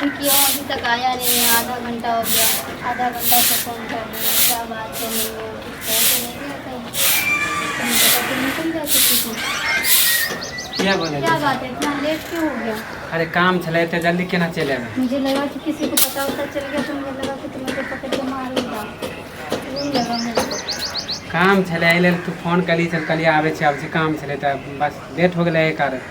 Phone किया हूँ अभी तक आया नहीं है, आधा घंटा हो गया। आधा घंटा से फ़ोन कर रही हूँ, क्या बात है, नहीं है कुछ पैसे नहीं गया कहीं पता तो निकल जाते किसी क्या बोले क्या बात है, इतना लेट क्यों हो गया? अरे काम चले थे जल्दी केना चले गए। मुझे लगा कि किसी को पता होता चल गया तो मुझे लगा कि तुम्हें तो पकड़ के मारेगा, यही लगा मुझे। काम चले अइले तू फोन कली चल कली आवे छे अब से काम चले त बस लेट हो गेले एक कारण।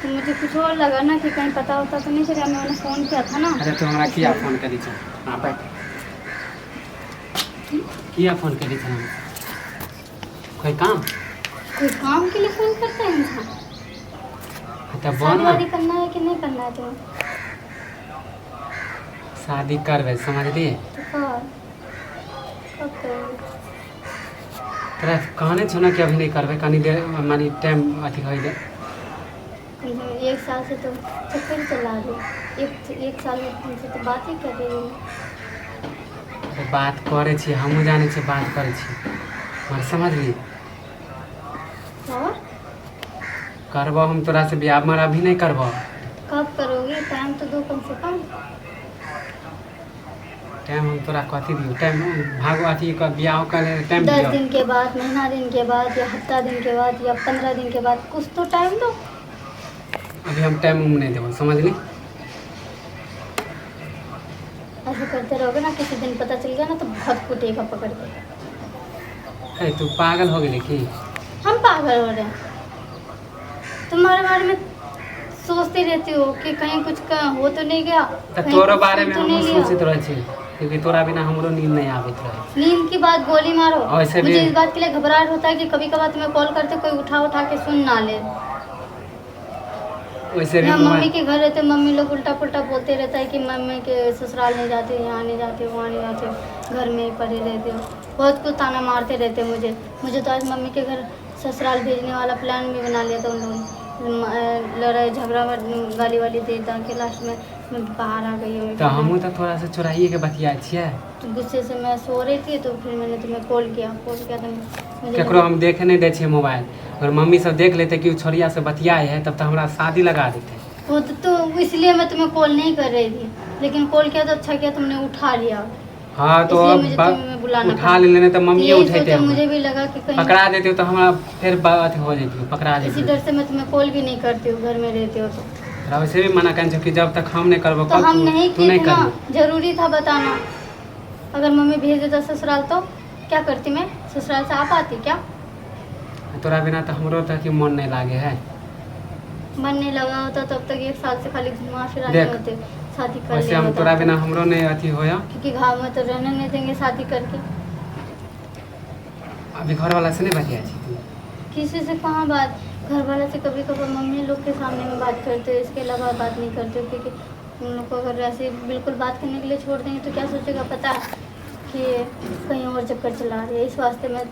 तो मुझे कुछ और लगा ना कि कहीं पता होता तो नहीं चला, मैंने फ़ोन किया था ना। अरे तू हमरा किया फोन करी छे हां बैठ किया फोन करी छे कोई काम के लिए फ़ोन करता है इंसान? तो बोल शादी ना वादी करना है कि नहीं करना है तुम्हें? शादी करबे समझ लिए तो कर, कब करोगे? तोरा कहने छो ना कि अभी नहीं करबे कनी देर मानी टाइम अथी होई दे। एक साल से तो चक्कर चला रही, एक साल में तुमसे तो बात ही कर रही हूँ। अरे बात करे छी हमहू जाने छी बात करे छी मर समझ ली और करबो हम तोरा से बियाह मर अभी नहीं करबो। कब करोगे? टाइम तो दो कम से कम। टाइम हम तोरा कथी दियो टाइम भागो अथी का बियाह का टाइम 10 दियो दिन के बाद, महीना दिन के बाद, या हफ्ता दिन के बाद, या 15 दिन के बाद, कुछ तो टाइम दो। अभी हम टाइम नहीं देबो समझ ली। ऐसे करते रहोगे ना, किसी दिन पता चल गया ना तो बहुत कुटेगा पकड़ के। ए तू पागल हो गेली की? हम पागल हो रहे हैं? तुम्हारे बारे में सोचती रहती हो कि कहीं कुछ हो तो नहीं गया, तो कहीं तोरो कुछ बारे में तो हम नहीं लिया। सोचित रहे छी क्योंकि तोरा बिना हमरो नींद नहीं आवित रहे। नींद की बात गोली मारो। वैसे भी मुझे इस बात के लिए घबराहट होता है कि कभी कभार तुम्हें कॉल करते कोई उठा के सुन ना ले। वैसे भी यहाँ मम्मी मोबाइल के घर रहते, मम्मी लोग उल्टा पुल्टा बोलते रहता है कि मम्मी के ससुराल नहीं जाते, यहाँ नहीं जाते, वहाँ नहीं जाते, घर में ही पड़े रहते हो। बहुत कुछ ताना मारते रहते मुझे तो आज मम्मी के घर ससुराल भेजने वाला प्लान भी बना लिया था उन लोगों ने। लड़ाई झगड़ा गाली वाली दे के लास्ट में मैं बाहर आ गई हूँ। तो हमहू तो थोड़ा सा चुराइए के बतिया छिए। तो गुस्से से मैं सो रही थी तो फिर मैंने तुम्हें कॉल किया तो मुझे केकरो हम देखे नहीं दे छिए मोबाइल। अगर मम्मी सब देख लेते कि छोरिया से बतियाए है तब तो हमरा शादी लगा देते। वो तो इसलिए मैं तुम्हें कॉल नहीं कर रही थी, लेकिन कॉल किया तो अच्छा किया तुमने उठा लिया। हाँ तो इसलिए अब मुझे तुम्हें बुलाना उठा लेने तो मम्मी यही उठेते सोचा, मुझे भी लगा कि कहीं पकड़ा देते तो हमारा फिर बात हो जाती पकड़ा इसी देती। डर से मैं तुम्हें कॉल भी नहीं करती हूँ, घर में रहते हो तो। वैसे भी मना कर कि जब तक हम नहीं करबो तो हम नहीं तू की नहीं थी ना, करबी। जरूरी था बताना। अगर मम्मी भेज देता ससुराल तो क्या करती मैं? ससुराल से आ पाती क्या? तोरा बिना तो हमरो तक मन नहीं लागे है। मन नहीं लगा होता तब तक 1 साल से खाली घुमा फिरा नहीं देख, होते, शादी कर वैसे लिया हम होता। तोरा बिना हमरो नहीं अथी होया। क्योंकि गाँव में तो रहने नहीं देंगे शादी करके। अभी घर वाला से नहीं बतिया छी तू? किसी से कहाँ बात, घर वाले से कभी कभी मम्मी लोग के सामने में बात करते हो, इसके अलावा बात नहीं करते हो। क्योंकि उन लोग को अगर ऐसे बिल्कुल बात करने के लिए छोड़ देंगे तो क्या सोचेगा पता है कि कहीं और चक्कर चला रही है। इस वास्ते मैं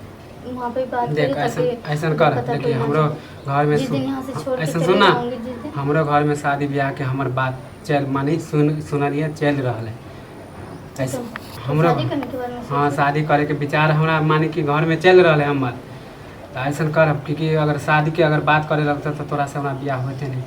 वहाँ पे बात देख ऐसा कर देखिए हमरो घर में जिस दिन यहाँ से छोड़ के ऐसा चले सुनना जाऊंगी, जिस दिन हमरो घर में शादी ब्याह के हमर बात चल मानी सुनलिए चल रहा है ऐसे हमरो। शादी करने के बारे में हाँ शादी करे के विचार हमरा मानी कि घर में चल रहा है हमर। तो ऐसा कर क्योंकि अगर शादी के अगर बात करे लगता तो तोरा से हमरा ब्याह होते नहीं।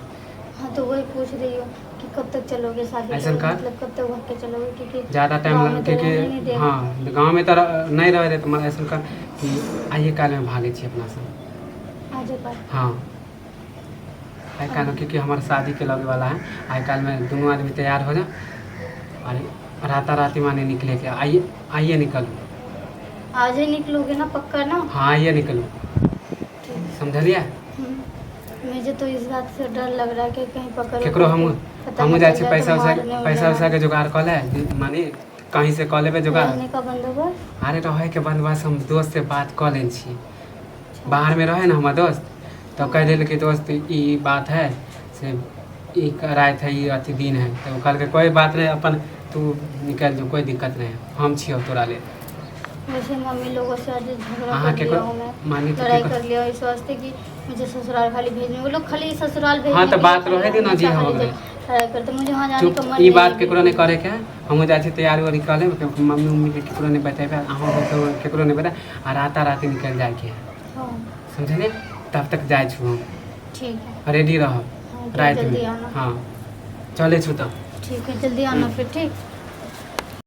हाँ तो वही पूछ रही हो कि कब तक चलोगे शादी ऐसा करोगे, कर मतलब कब तक भाग के चलोगे? क्योंकि ज़्यादा टाइम गाँव लग में तो रहने नहीं क्योंकि देगा। हाँ गाँव में तो नहीं रहे तो ऐसा कर कि आइए काल में भागे छी अपना सब। आज एक बार हाँ आई काल क्योंकि हमारे शादी के लगे वाला है। आई काल में दोनों आदमी तैयार हो जा और राता राती माने निकले के आइए निकलो। आज ही निकलोगे ना पक्का ना? हाँ आइए निकलो समझलिए। मुझे तो इस बात से डर लग रहा है कि कहीं पकड़ केकरो हम जाए छी पैसा वैसा के जुगाड़ कर ले मानी कहीं से कह लेबे जुगाड़। रहने का बंदोबस्त अरे रहे के बंदोबस्त हम दोस्त से बात कर ले छी। बाहर में रहे ना हमार दोस्त तो कह दिल कि दोस्त ये बात है से ई रात है ये अथी दिन है तो कल के कोई बात नहीं अपन तू निकल जो कोई दिक्कत नहीं हम छियो तोरा ले। वैसे मम्मी लोगों से आज झगड़ा हाँ, कर लिया हूँ मानी मैं, तो लड़ाई केकरो- कर लिया इस वास्ते कि मुझे ससुराल खाली भेजने, वो लोग खाली ससुराल भेजने हाँ, तो के बात लिए रहे दी ना जी, खाली हो गए। लड़ाई करते, मुझे वहाँ जाने का मन चुप ई बात नहीं केकरो नहीं करे के हम जाए छी तैयारी वारी कर लेब मम्मी उम्मी के केकरो नहीं बतेबे अहाँ केकरो नहीं बता आ राता राती निकल जाए के हाँ समझलिए। तब तक जाए छू हम ठीक है, रेडी रह हाँ, रात जल्दी में। आना। हाँ चले छू तब। ठीक है, जल्दी आना फिर, ठीक।